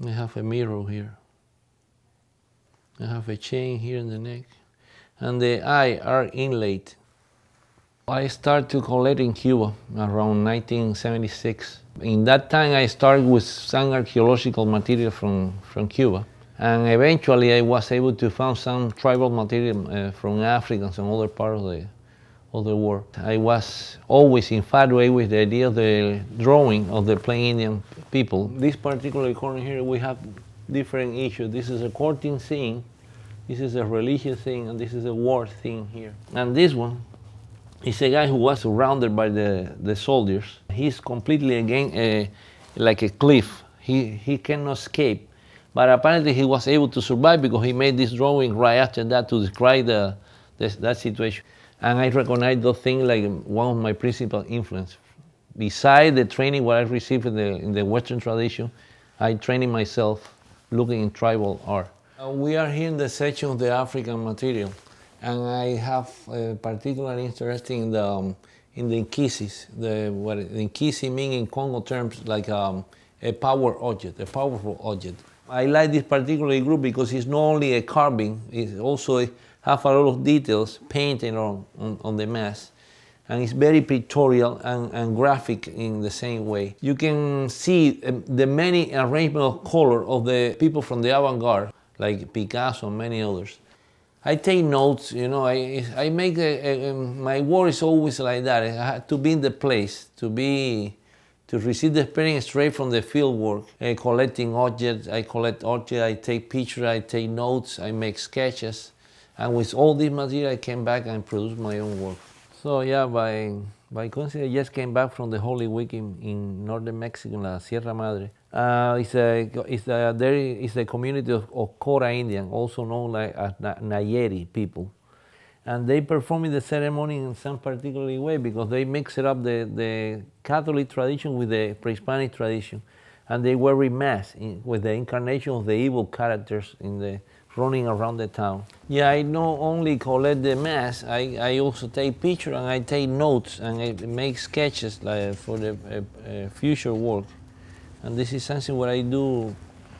I have a mirror here. I have a chain here in the neck. And the eye are inlaid. I started to collect in Cuba around 1976. In that time I started with some archaeological material from Cuba. And eventually I was able to find some tribal material from Africa and some other parts of the world. I was always infatuated with the idea of the drawing of the plain Indian people. This particular corner here, we have different issues. This is a courting scene, this is a religious thing, and this is a war thing here. And this one is a guy who was surrounded by the soldiers. He's completely against, like a cliff. He cannot escape. But apparently he was able to survive because he made this drawing right after that to describe that situation. And I recognize those things like one of my principal influence. Besides the training what I received in the Western tradition, I trained myself looking in tribal art. We are here in the section of the African material, and I have particular interest in the Nkisi. What Nkisi means in Congo terms like a power object, a powerful object. I like this particular group because it's not only a carving, it also have a lot of details painted on the mask. And it's very pictorial and graphic in the same way. You can see the many arrangement of color of the people from the avant-garde, like Picasso and many others. I take notes, you know, I make, my work is always like that. I have to be in the place, to receive the experience straight from the field work. Collecting objects, I collect objects, I take pictures, I take notes, I make sketches. And with all this material, I came back and produced my own work. So yeah, by coincidence, I just came back from the Holy Week in northern Mexico, La Sierra Madre. It's a community of Cora Indian, also known as Nayeri people. And they perform the ceremony in some particular way because they mix it up the Catholic tradition with the pre-Hispanic tradition. And they wear masks with the incarnation of the evil characters running around the town. Yeah, I not only collect the mask, I also take pictures and I take notes and I make sketches like for the future work. And this is something what I do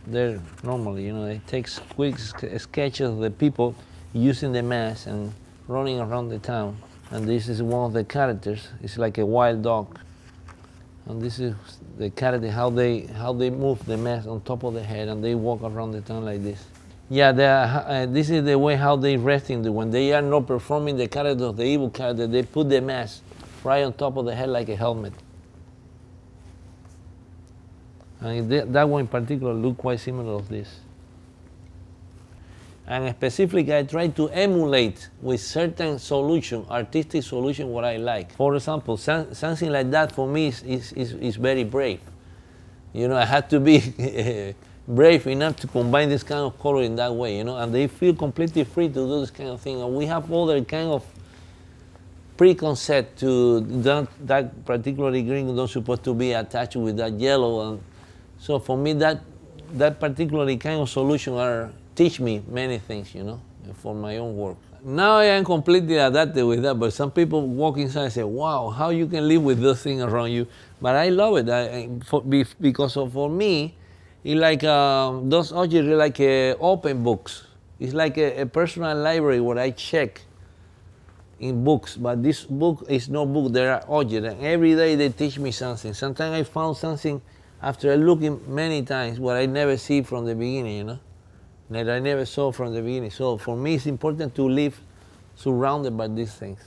there normally, you know, I take quick sketches of the people using the mask and running around the town. And this is one of the characters, it's like a wild dog. And this is the character, how they move the mask on top of the head and they walk around the town like this. Yeah, this is the way how they resting. When they are not performing the character of the evil character, they put the mask right on top of the head like a helmet. And that one in particular look quite similar to this. And specifically, I try to emulate with certain solution, artistic solution, what I like. For example, something like that for me is very brave. You know, I had to be brave enough to combine this kind of color in that way, you know, and they feel completely free to do this kind of thing. And we have other kind of preconcept to that particularly green don't supposed to be attached with that yellow. And so for me, that particularly kind of solution teach me many things, you know, for my own work. Now I am completely adapted with that, but some people walk inside and say, wow, how you can live with those things around you. But I love it because for me, it's like those objects are like open books. It's like a personal library where I check in books, but this book is no book, there are objects, and every day they teach me something. Sometimes I found something after looking many times what I never see from the beginning, you know, that I never saw from the beginning. So for me it's important to live surrounded by these things.